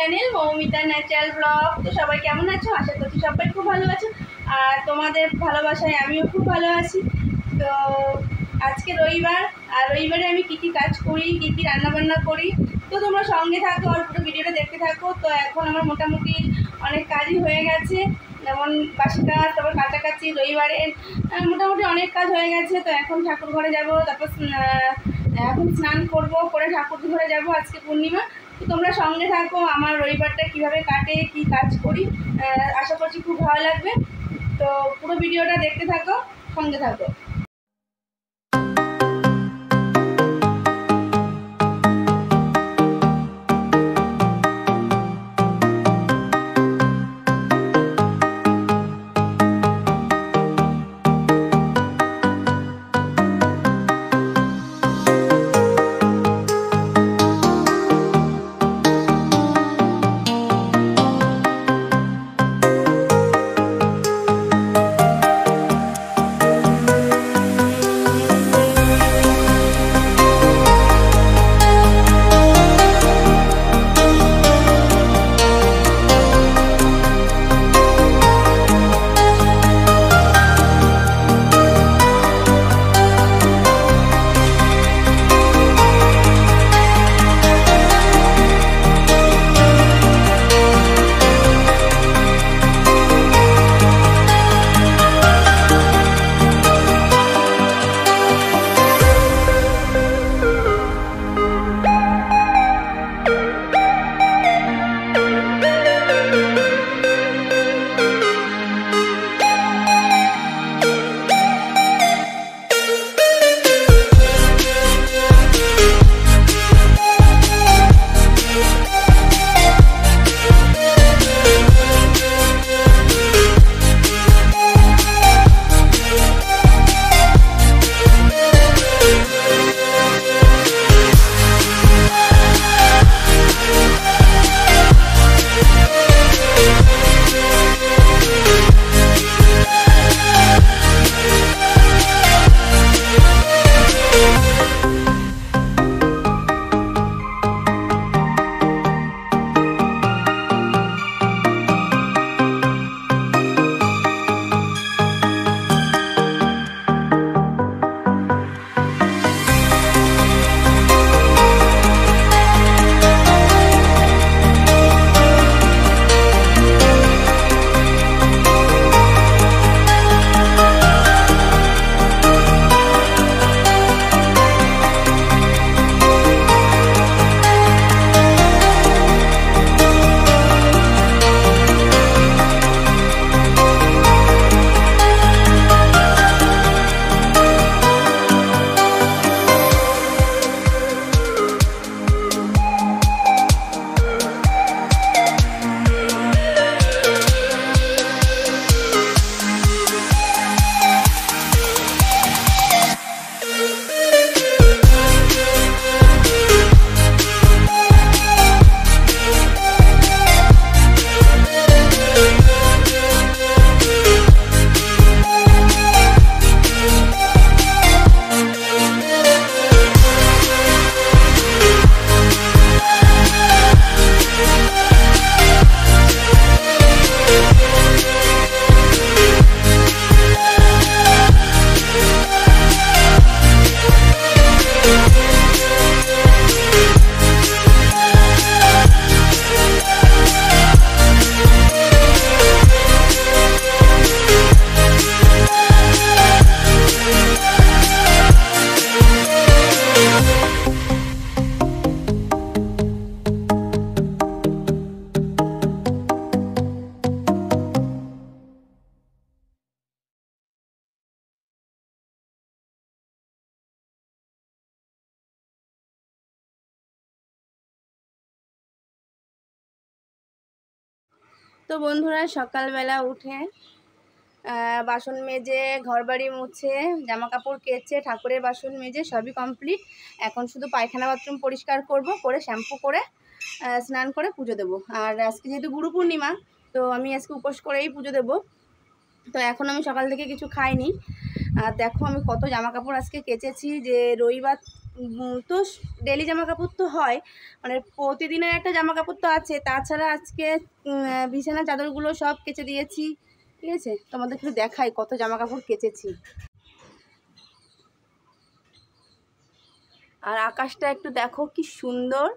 Channel Moumita natural blog. তো সবাই কেমন আছো? আশা করছি সবাই খুব ভালো আছো, আর তোমাদের ভালোবাসায় আমিও খুব ভালো আছি। তো আজকে রবিবার, আর রবিবারে আমি কী কী কাজ করি, কী কী রান্নাবান্না করি, তো তোমরা সঙ্গে থাকো আর পুরো ভিডিওটা দেখতে থাকো। তো এখন আমার মোটামুটি অনেক কাজই হয়ে গেছে, যেমন বাসি কাজ, তারপর কাছাকাছি রবিবারে মোটামুটি অনেক কাজ হয়ে গেছে। তো এখন ঠাকুর ঘরে যাবো, তারপর এখন স্নান করবো, করে ঠাকুর ঘরে যাবো, আজকে পূর্ণিমা। তো তোমরা সঙ্গে থাকো, আমার রবিবারটা কীভাবে কাটে, কী কাজ করি, আশা করছি খুব ভালো লাগবে। তো পুরো ভিডিওটা দেখতে থাকো, সঙ্গে থাকো। তো বন্ধুরা, সকালবেলা উঠে বাসন মেজে, ঘরবাড়ি মুছে, জামা কাপড় কেচে, ঠাকুরের বাসন মেজে সবই কমপ্লিট। এখন শুধু পায়খানা বাথরুম পরিষ্কার করব, করে শ্যাম্পু করে স্নান করে পুজো দেবো। আর আজকে যেহেতু গুরু পূর্ণিমা, তো আমি আজকে উপোস করেই পুজো দেবো। তো এখন আমি সকাল থেকে কিছু খাইনি। আর দেখো আমি কত জামা কাপড় আজকে কেচেছি, যে রবিবার তো ডেলি জামা কাপড় তো হয়, মানে প্রতিদিনের একটা জামা কাপড় তো আছে, তাছাড়া আজকে বিছানা চাদরগুলো সব কেচে দিয়েছি। ঠিক আছে, তোমাদের একটু দেখাই কত জামা কাপড় কেচেছি। আর আকাশটা একটু দেখো কি সুন্দর।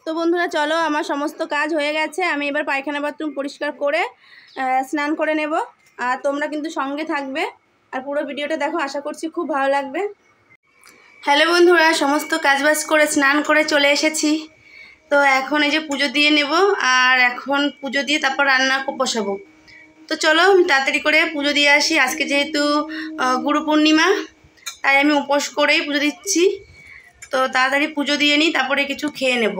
তো বন্ধুরা চলো, আমার সমস্ত কাজ হয়ে গেছে। আমি এবার পায়খানা বাথরুম পরিষ্কার করে স্নান করে নেব। আর তোমরা কিন্তু সঙ্গে থাকবে আর পুরো ভিডিওটা দেখো, আশা করছি খুব ভালো লাগবে। হ্যালো বন্ধুরা, সমস্ত কাজবাজ করে স্নান করে চলে এসেছি। তো এখন এই যে পুজো দিয়ে নেব, আর এখন পুজো দিয়ে তারপর রান্না বসাবো। তো চলো আমি তাড়াতাড়ি করে পুজো দিয়ে আসি। আজকে যেহেতু গুরু পূর্ণিমা, তাই আমি উপোস করেই পুজো দিচ্ছি। তো তাড়াতাড়ি পুজো দিয়ে নিই, তারপরে কিছু খেয়ে নেব।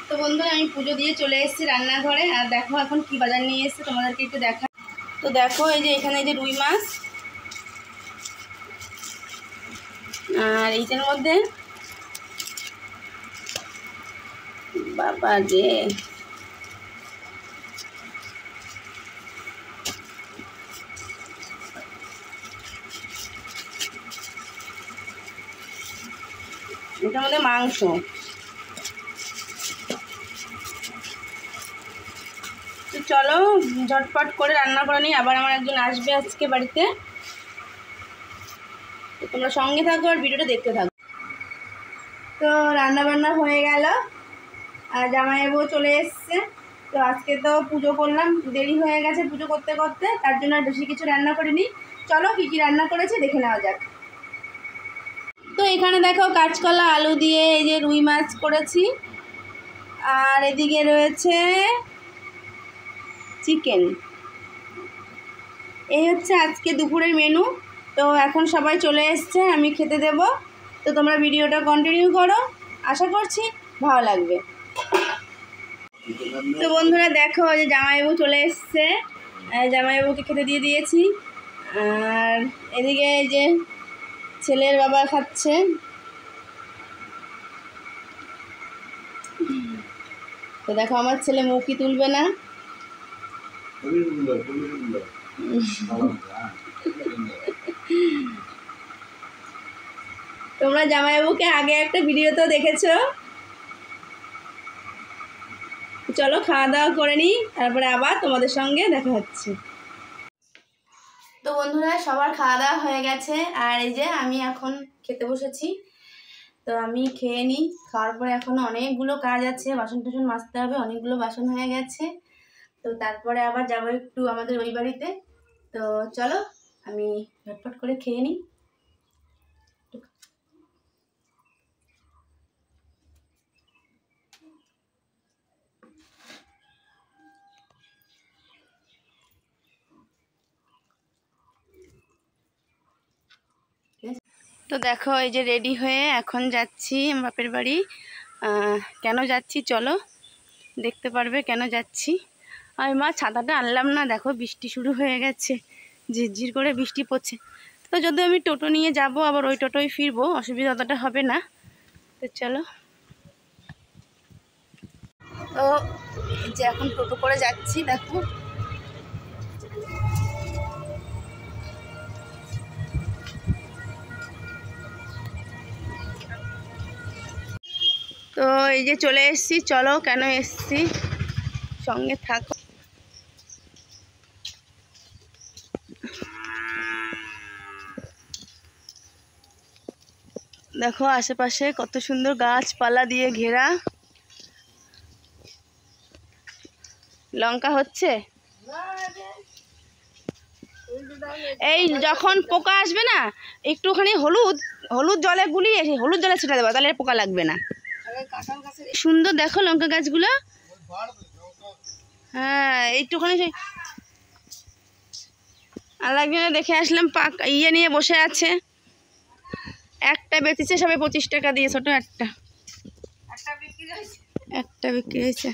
তো বন্ধুরা আমি পুজো দিয়ে চলে এসেছি রান্নাঘরে। আর দেখো এখন কি বাজার নিয়ে এসেছে তোমাদেরকে একটু দেখা। তো দেখো এই যে এখানে এই যে রুই মাছ, আর এইটার মধ্যে বাবা রে এটার মধ্যে মাংস। তো চলো ঝটপট করে রান্না করে নিই, আবার আমার একজন আসবে আজকে বাড়িতে। তো তোমরা সঙ্গে থাকো আর ভিডিওটা দেখতে থাকো। তো রান্না বান্না হয়ে গেল আর জামাইবাবু চলে এসছে। তো আজকে তো পুজো করলাম, দেরি হয়ে গেছে পুজো করতে করতে, তার জন্য আর বেশি কিছু রান্না করিনি। চলো কী কী রান্না করেছে দেখে নেওয়া যাক। তো এখানে দেখো কাঁচকলা আলু দিয়ে এই যে রুই মাছ করেছি, আর এদিকে রয়েছে চিকেন। এই হচ্ছে আজকে দুপুরের মেনু। তো এখন সবাই চলে এসছে, আমি খেতে দেব। তো তোমরা ভিডিওটা কন্টিনিউ করো, আশা করছি ভালো লাগবে। তো বন্ধুরা দেখো যে জামাইবাবু চলে এসছে, জামাইবাবুকে খেতে দিয়ে দিয়েছি। আর এদিকে এই যে ছেলের বাবা খাচ্ছে। তো দেখো আমার ছেলে মুখই তুলবে না। তোমরা জামাইবাবুকে আগে একটা ভিডিওতেও দেখেছো। চলো খাওয়া দাওয়া করে নিই, তারপরে আবার তোমাদের সঙ্গে দেখা হচ্ছে। তো বন্ধুরা সবার খাওয়া দাওয়া হয়ে গেছে, আর এই যে আমি এখন খেতে বসেছি। তো আমি খেয়ে নিই, খাওয়ার পরে এখনও অনেকগুলো কাজ আছে, বাসন টাসন মাজতে হবে, অনেকগুলো বাসন হয়ে গেছে। তো তারপরে আবার যাবো একটু আমাদের ওই বাড়িতে। তো চলো আমি ঝটপট করে খেয়ে নিই। তো দেখো এই যে রেডি হয়ে এখন যাচ্ছি বাপের বাড়ি। কেন যাচ্ছি চলো দেখতে পারবে কেন যাচ্ছি। আর মা ছাতাটা আনলাম না, দেখো বৃষ্টি শুরু হয়ে গেছে, ঝিরঝির করে বৃষ্টি পড়ছে। তো যদি আমি টোটো নিয়ে যাব আবার ওই টোটোয় ফিরবো, অসুবিধা অতটা হবে না। তো চলো, তো এই যে এখন টোটো করে যাচ্ছি দেখো। তো এই যে চলে এসেছি, চলো কেন এসেছি সঙ্গে থাকো। দেখো আশেপাশে কত সুন্দর গাছপালা দিয়ে ঘেরা। লঙ্কা হচ্ছে, এই যখন পোকা আসবে না একটুখানি হলুদ হলুদ জলে গুলিয়ে হলুদ জলে ছিটা দেবো, তাহলে পোকা লাগবে না। সুন্দর দেখো লঙ্কা গাছগুলো। হ্যাঁ একটুখানি আর একজনে দেখে আসলাম ইয়ে নিয়ে বসে আছে, একটা বেচেছে সবাই 25 টাকা দিয়ে, ছোট একটা বিক্রি হয়েছে।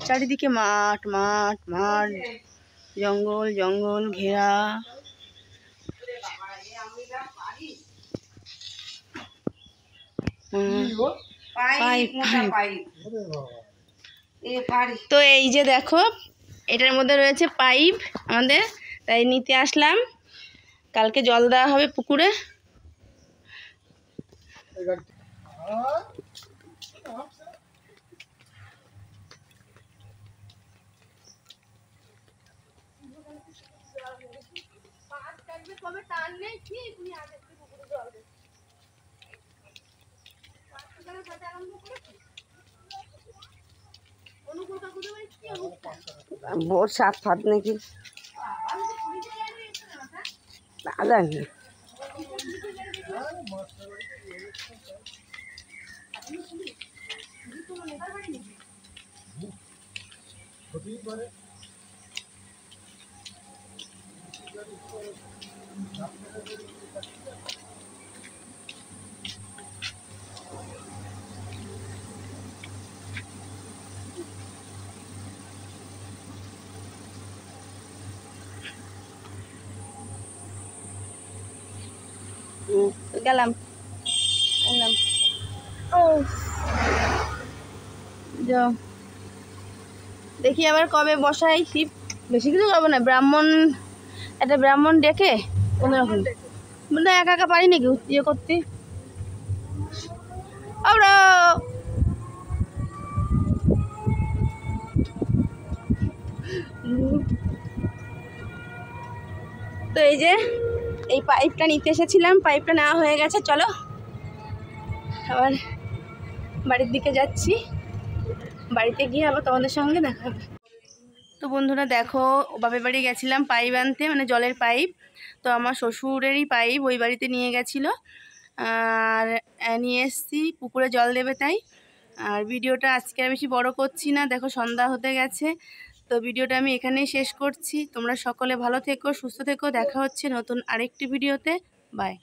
চারিদিকে মাঠ মাঠ মাঠ, জঙ্গল জঙ্গল ঘেরা। তো এই যে দেখো এটার মধ্যে রয়েছে পাইপ আমাদের, তাই নিতে আসলাম। কালকে জল দেওয়া হবে পুকুরে। बहुत साथ फाटने की জানি। গেলাম যাও দেখি আবার কবে বসাই শিব। বেশি কিছু করবো না, একটা ব্রাহ্মণ ডেকে কোনোরকম, মানে একা একা পারি নাকি ইয়ে করতে। আমরা তো এই যে এই পাইপটা নিতে এসেছিলাম, পাইপটা নেওয়া হয়ে গেছে। চলো আবার বাড়ির দিকে যাচ্ছি, বাড়িতে গিয়ে আবার তোমাদের সঙ্গে দেখা হবে। তো বন্ধুরা দেখো বাপের বাড়ি গেছিলাম পাইপ আনতে, মানে জলের পাইপ। তো আমার শ্বশুরেরই পাইপ ওই বাড়িতে নিয়ে গেছিলো, আর নিয়ে এসেছি পুকুরে জল দেবে তাই। আর ভিডিওটা আজকে আর বেশি বড় করছি না, দেখো সন্ধ্যা হতে গেছে। তো ভিডিওটা আমি এখানেই শেষ করছি। তোমরা সকলে ভালো থেকো, সুস্থ থেকো, দেখা হচ্ছে নতুন আরেকটি ভিডিওতে। বাই।